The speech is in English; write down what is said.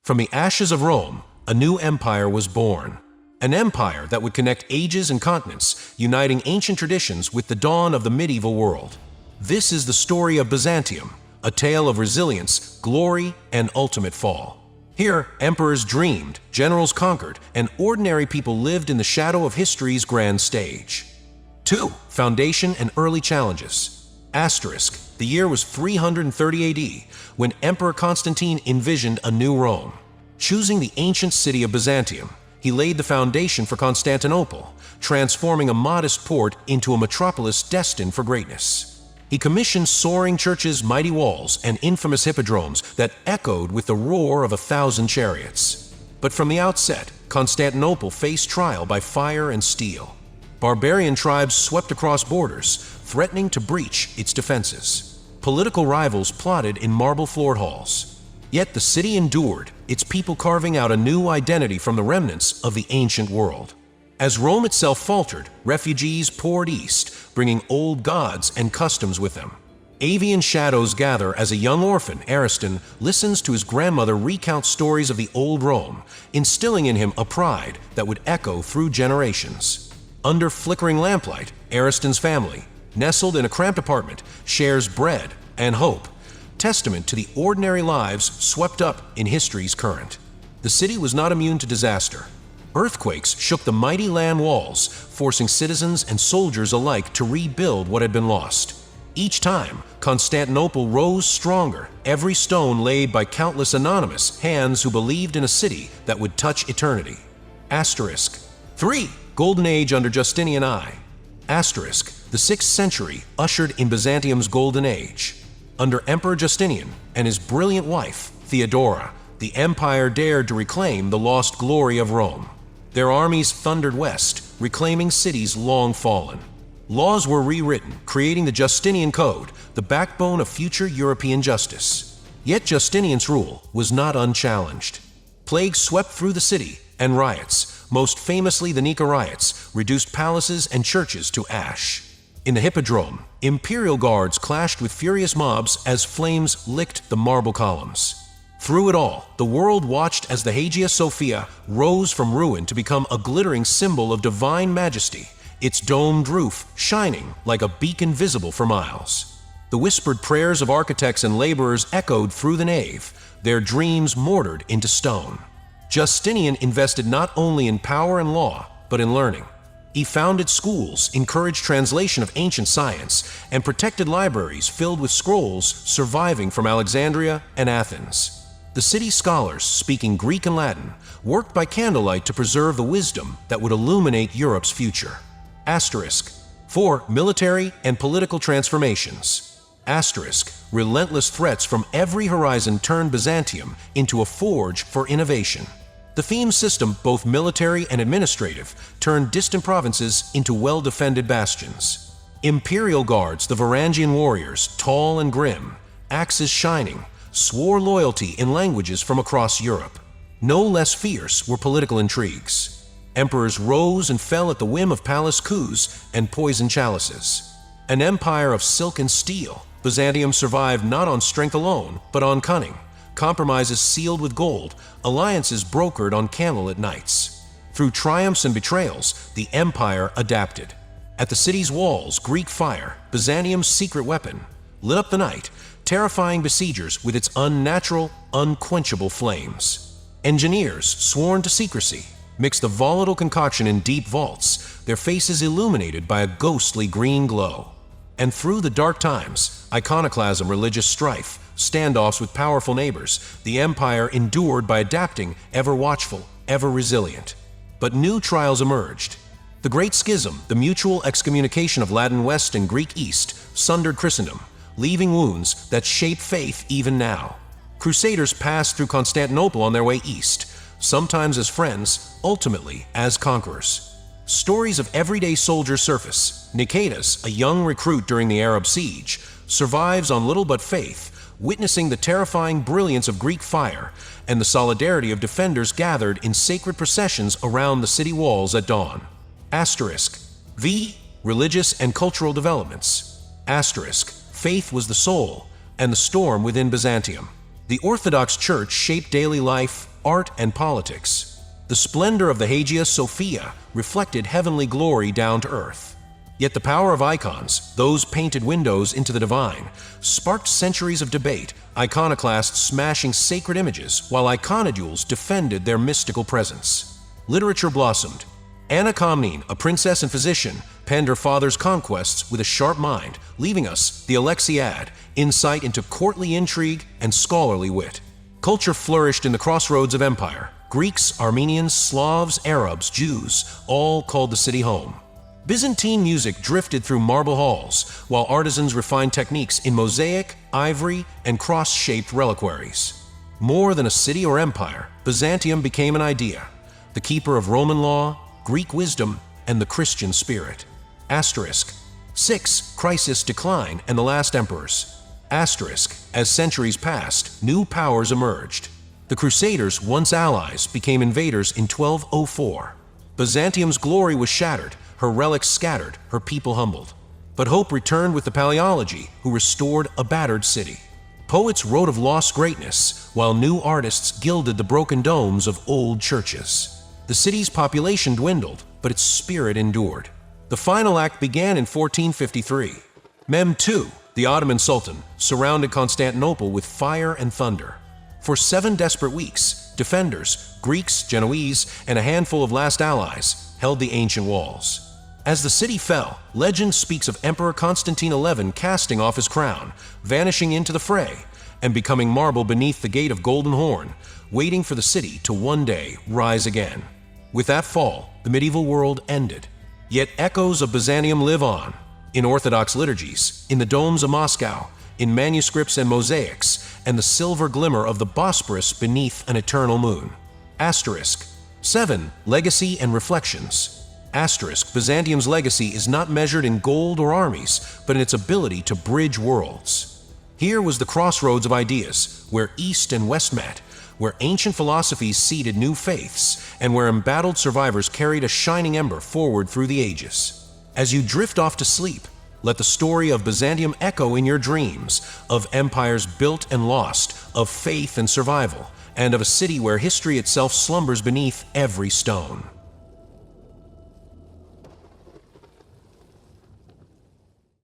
From the ashes of Rome, a new empire was born. An empire that would connect ages and continents, uniting ancient traditions with the dawn of the medieval world. This is the story of Byzantium, a tale of resilience, glory, and ultimate fall. Here, emperors dreamed, generals conquered, and ordinary people lived in the shadow of history's grand stage. 2. Foundation and early challenges. Asterisk. The year was 330 AD, when Emperor Constantine envisioned a new Rome. Choosing the ancient city of Byzantium, he laid the foundation for Constantinople, transforming a modest port into a metropolis destined for greatness. He commissioned soaring churches, mighty walls, and infamous hippodromes that echoed with the roar of 1,000 chariots. But from the outset, Constantinople faced trial by fire and steel. Barbarian tribes swept across borders, threatening to breach its defenses. Political rivals plotted in marble-floored halls. Yet the city endured, its people carving out a new identity from the remnants of the ancient world. As Rome itself faltered, refugees poured east, bringing old gods and customs with them. Avian shadows gather as a young orphan, Ariston, listens to his grandmother recount stories of the old Rome, instilling in him a pride that would echo through generations. Under flickering lamplight, Ariston's family, nestled in a cramped apartment, shares bread and hope, testament to the ordinary lives swept up in history's current. The city was not immune to disaster. Earthquakes shook the mighty land walls, forcing citizens and soldiers alike to rebuild what had been lost. Each time, Constantinople rose stronger, every stone laid by countless anonymous hands who believed in a city that would touch eternity. Asterisk. 3. Golden Age under Justinian I. Asterisk. The 6th century ushered in Byzantium's Golden Age. Under Emperor Justinian and his brilliant wife, Theodora, the empire dared to reclaim the lost glory of Rome. Their armies thundered west, reclaiming cities long fallen. Laws were rewritten, creating the Justinian Code, the backbone of future European justice. Yet Justinian's rule was not unchallenged. Plague swept through the city, and riots, most famously the Nika riots, reduced palaces and churches to ash. In the Hippodrome, imperial guards clashed with furious mobs as flames licked the marble columns. Through it all, the world watched as the Hagia Sophia rose from ruin to become a glittering symbol of divine majesty, its domed roof shining like a beacon visible for miles. The whispered prayers of architects and laborers echoed through the nave, their dreams mortared into stone. Justinian invested not only in power and law, but in learning. He founded schools, encouraged translation of ancient science, and protected libraries filled with scrolls surviving from Alexandria and Athens. The city's scholars, speaking Greek and Latin, worked by candlelight to preserve the wisdom that would illuminate Europe's future. Asterisk. 4. Military and political transformations. Asterisk. Relentless threats from every horizon turned Byzantium into a forge for innovation. The theme system, both military and administrative, turned distant provinces into well-defended bastions. Imperial guards, the Varangian warriors, tall and grim, axes shining, swore loyalty in languages from across Europe. No less fierce were political intrigues. Emperors rose and fell at the whim of palace coups and poisoned chalices. An empire of silk and steel, Byzantium survived not on strength alone, but on cunning. Compromises sealed with gold, alliances brokered on candlelit nights. Through triumphs and betrayals, the empire adapted. At the city's walls, Greek fire, Byzantium's secret weapon, lit up the night, terrifying besiegers with its unnatural, unquenchable flames. Engineers, sworn to secrecy, mixed the volatile concoction in deep vaults, their faces illuminated by a ghostly green glow. And through the dark times, iconoclasm, religious strife, standoffs with powerful neighbors, the empire endured by adapting, ever watchful, ever resilient. But new trials emerged. The Great Schism, the mutual excommunication of Latin West and Greek East, sundered Christendom, leaving wounds that shape faith even now. Crusaders passed through Constantinople on their way east, sometimes as friends, ultimately as conquerors. Stories of everyday soldiers surface. Nicetas, a young recruit during the Arab siege, survives on little but faith, witnessing the terrifying brilliance of Greek fire and the solidarity of defenders gathered in sacred processions around the city walls at dawn. Asterisk. V. Religious and cultural developments. Asterisk. Faith was the soul and the storm within Byzantium. The Orthodox Church shaped daily life, art, and politics. The splendor of the Hagia Sophia reflected heavenly glory down to earth. Yet the power of icons, those painted windows into the divine, sparked centuries of debate, iconoclasts smashing sacred images while iconodules defended their mystical presence. Literature blossomed. Anna Komnene, a princess and physician, penned her father's conquests with a sharp mind, leaving us the Alexiad, insight into courtly intrigue and scholarly wit. Culture flourished in the crossroads of empire. Greeks, Armenians, Slavs, Arabs, Jews, all called the city home. Byzantine music drifted through marble halls, while artisans refined techniques in mosaic, ivory, and cross-shaped reliquaries. More than a city or empire, Byzantium became an idea, the keeper of Roman law, Greek wisdom, and the Christian spirit. Asterisk. 6. Crisis, decline, and the last emperors. Asterisk. As centuries passed, new powers emerged. The Crusaders, once allies, became invaders in 1204. Byzantium's glory was shattered, her relics scattered, her people humbled. But hope returned with the Paleology, who restored a battered city. Poets wrote of lost greatness, while new artists gilded the broken domes of old churches. The city's population dwindled, but its spirit endured. The final act began in 1453. Mehmed II, the Ottoman Sultan, surrounded Constantinople with fire and thunder. For 7 desperate weeks, defenders, Greeks, Genoese, and a handful of last allies, held the ancient walls. As the city fell, legend speaks of Emperor Constantine XI casting off his crown, vanishing into the fray, and becoming marble beneath the Gate of Golden Horn, waiting for the city to one day rise again. With that fall, the medieval world ended. Yet echoes of Byzantium live on, in Orthodox liturgies, in the domes of Moscow, in manuscripts and mosaics, and the silver glimmer of the Bosporus beneath an eternal moon. Asterisk. 7. Legacy and reflections. Asterisk. Byzantium's legacy is not measured in gold or armies, but in its ability to bridge worlds. Here was the crossroads of ideas, where East and West met, where ancient philosophies seeded new faiths, and where embattled survivors carried a shining ember forward through the ages. As you drift off to sleep, let the story of Byzantium echo in your dreams, of empires built and lost, of faith and survival, and of a city where history itself slumbers beneath every stone.